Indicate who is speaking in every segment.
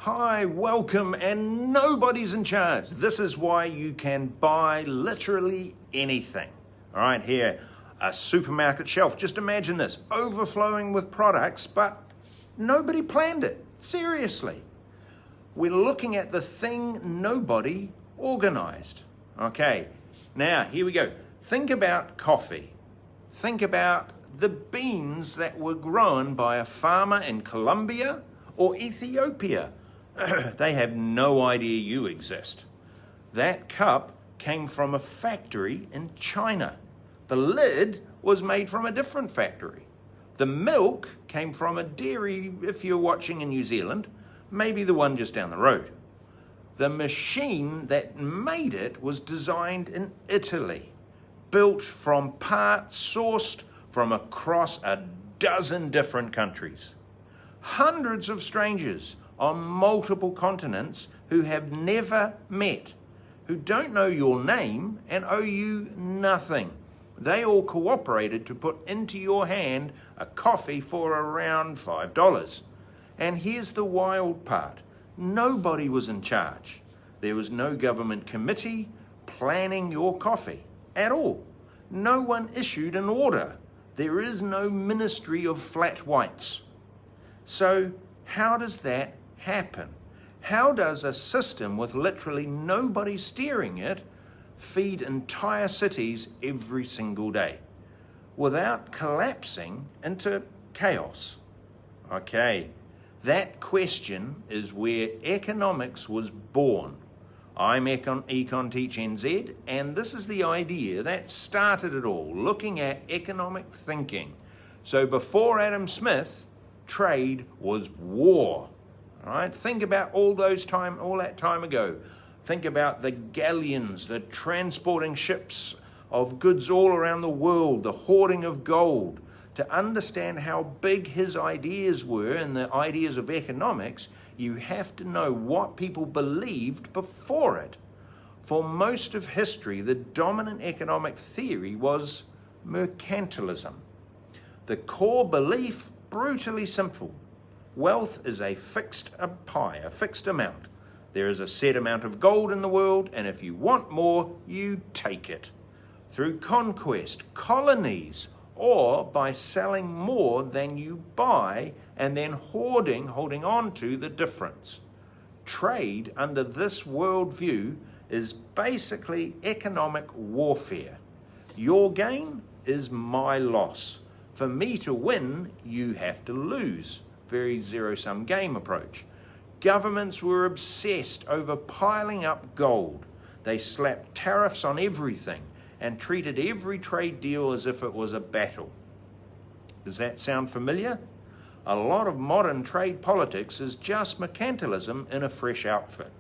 Speaker 1: Hi, welcome, and nobody's in charge. This is why you can buy literally anything. All right, here, a supermarket shelf. Just imagine this, overflowing with products, but nobody planned it. Seriously. We're looking at the thing nobody organized. Okay, now here we go. Think about coffee. Think about the beans that were grown by a farmer in Colombia or Ethiopia. They have no idea you exist. That cup came from a factory in China. The lid was made from a different factory. The milk came from a dairy, if you're watching in New Zealand, maybe the one just down the road. The machine that made it was designed in Italy, built from parts sourced from across a dozen different countries. Hundreds of strangers on multiple continents who have never met, who don't know your name and owe you nothing. They all cooperated to put into your hand a coffee for around $5. And here's the wild part. Nobody was in charge. There was no government committee planning your coffee at all. No one issued an order. There is no ministry of flat whites. So how does that happen? How does a system with literally nobody steering it feed entire cities every single day without collapsing into chaos? Okay, that question is where economics was born. I'm Econ Teach NZ, and this is the idea that started it all, looking at economic thinking. So before Adam Smith, trade was war. All right, think about all that time ago. Think about the galleons, the transporting ships of goods all around the world, the hoarding of gold. To understand how big his ideas were and the ideas of economics, you have to know what people believed before it. For most of history, the dominant economic theory was mercantilism. The core belief, brutally simple. Wealth is a fixed pie, a fixed amount. There is a set amount of gold in the world, and if you want more, you take it. Through conquest, colonies, or by selling more than you buy and then holding on to the difference. Trade under this worldview is basically economic warfare. Your gain is my loss. For me to win, you have to lose. Very zero-sum game approach. Governments were obsessed over piling up gold. They slapped tariffs on everything and treated every trade deal as if it was a battle. Does that sound familiar? A lot of modern trade politics is just mercantilism in a fresh outfit.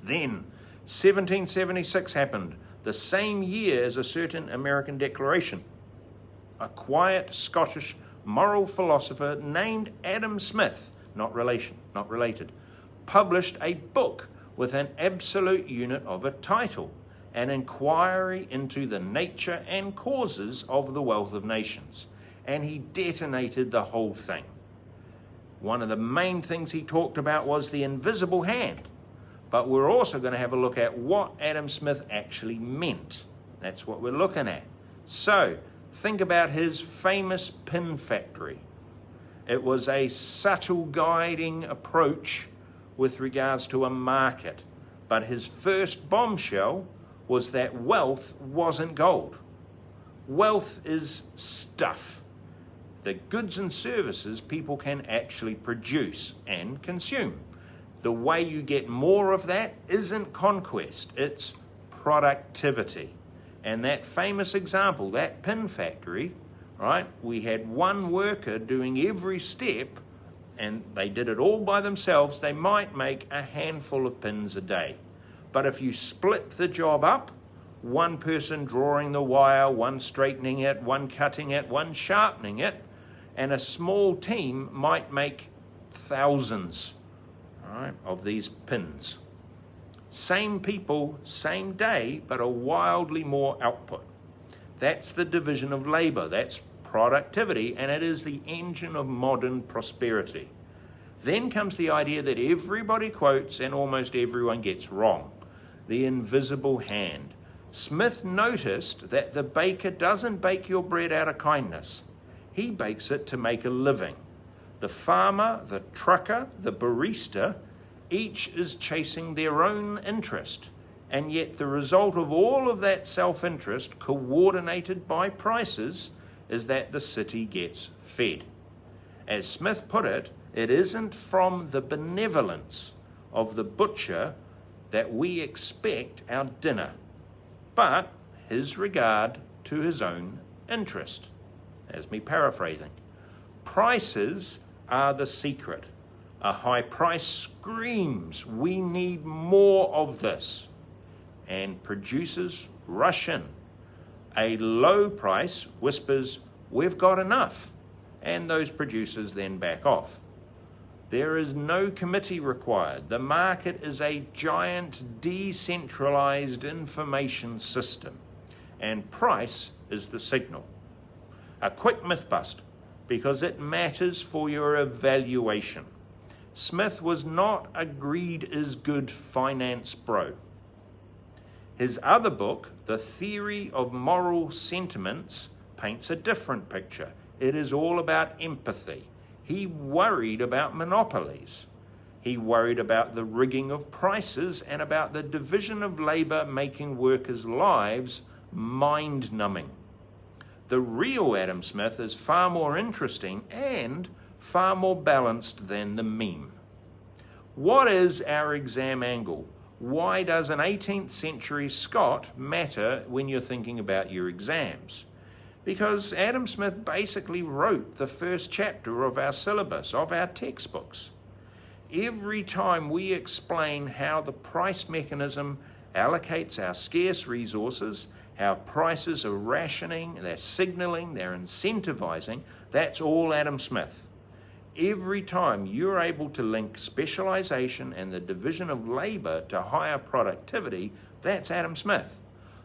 Speaker 1: Then, 1776 happened, the same year as a certain American declaration. A quiet Scottish moral philosopher named Adam Smith, not related, published a book with an absolute unit of a title, An Inquiry into the Nature and Causes of the Wealth of Nations. And he detonated the whole thing. One of the main things he talked about was the invisible hand. But we're also going to have a look at what Adam Smith actually meant. That's what we're looking at. So, think about his famous pin factory. It was a subtle guiding approach with regards to a market. But his first bombshell was that wealth wasn't gold. Wealth is stuff. The goods and services people can actually produce and consume. The way you get more of that isn't conquest, it's productivity. And that famous example, that pin factory, right? We had one worker doing every step, and they did it all by themselves. They might make a handful of pins a day. But if you split the job up, one person drawing the wire, one straightening it, one cutting it, one sharpening it, and a small team might make thousands, right, of these pins. Same people, same day, but a wildly more output. That's the division of labor. That's productivity, and it is the engine of modern prosperity. Then comes the idea that everybody quotes and almost everyone gets wrong. The invisible hand. Smith noticed that the baker doesn't bake your bread out of kindness. He bakes it to make a living. The farmer, the trucker, the barista, each is chasing their own interest. And yet the result of all of that self-interest, coordinated by prices, is that the city gets fed. As Smith put it, it isn't from the benevolence of the butcher that we expect our dinner, but his regard to his own interest. As me paraphrasing, prices are the secret. A high price screams, we need more of this, and producers rush in. A low price whispers, we've got enough, and those producers then back off. There is no committee required. The market is a giant decentralized information system, and price is the signal. A quick myth bust, because it matters for your evaluation. Smith was not a greed is good finance bro. His other book, The Theory of Moral Sentiments, paints a different picture. It is all about empathy. He worried about monopolies. He worried about the rigging of prices and about the division of labor making workers' lives mind-numbing. The real Adam Smith is far more interesting and far more balanced than the meme. What is our exam angle? Why does an 18th century Scot matter when you're thinking about your exams? Because Adam Smith basically wrote the first chapter of our syllabus, of our textbooks. Every time we explain how the price mechanism allocates our scarce resources, how prices are rationing, they're signaling, they're incentivizing, that's all Adam Smith. Every time you're able to link specialization and the division of labor to higher productivity, that's Adam Smith.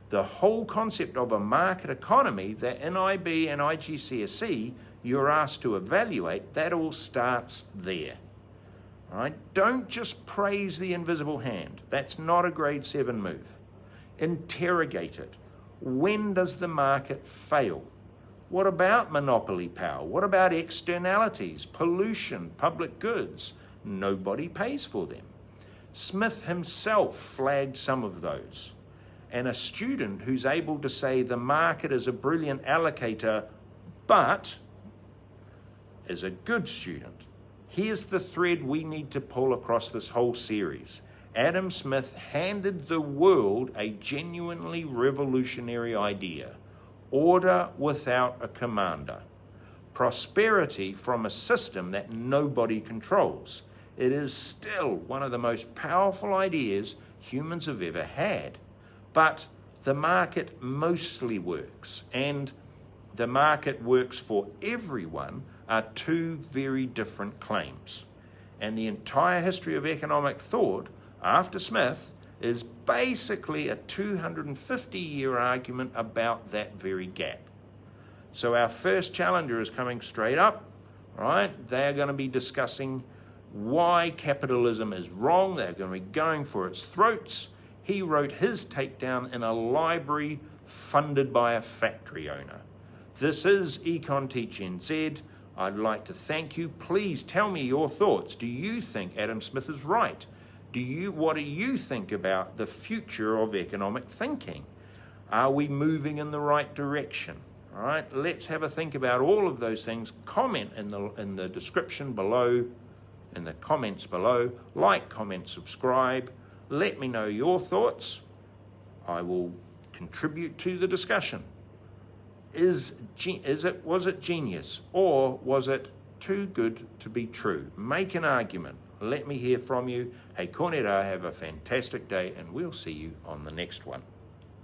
Speaker 1: The whole concept of a market economy that in IB and IGCSE you're asked to evaluate, that all starts there. All right? Don't just praise the invisible hand. That's not a grade 7 move. Interrogate it. When does the market fail? What about monopoly power? What about externalities, pollution, public goods? Nobody pays for them. Smith himself flagged some of those. And a student who's able to say the market is a brilliant allocator, but is a good student. Here's the thread we need to pull across this whole series. Adam Smith handed the world a genuinely revolutionary idea. Order without a commander. Prosperity from a system that nobody controls. It is still one of the most powerful ideas humans have ever had. But the market mostly works, and the market works for everyone are two very different claims. And the entire history of economic thought after Smith is basically a 250-year argument about that very gap. So our first challenger is coming straight up, right? They're going to be discussing why capitalism is wrong. They're going to be going for its throats. He wrote his takedown in a library funded by a factory owner. This is Econ Teach NZ. I'd like to thank you. Please tell me your thoughts. Do you think Adam Smith is right? What do you think about the future of economic thinking? Are we moving in the right direction? All right, let's have a think about all of those things. Comment in the description below, in the comments below. Like, comment, subscribe. Let me know your thoughts. I will contribute to the discussion. Was it genius, or was it too good to be true? Make an argument. Let me hear from you. Hey, Kornera, have a fantastic day, and we'll see you on the next one.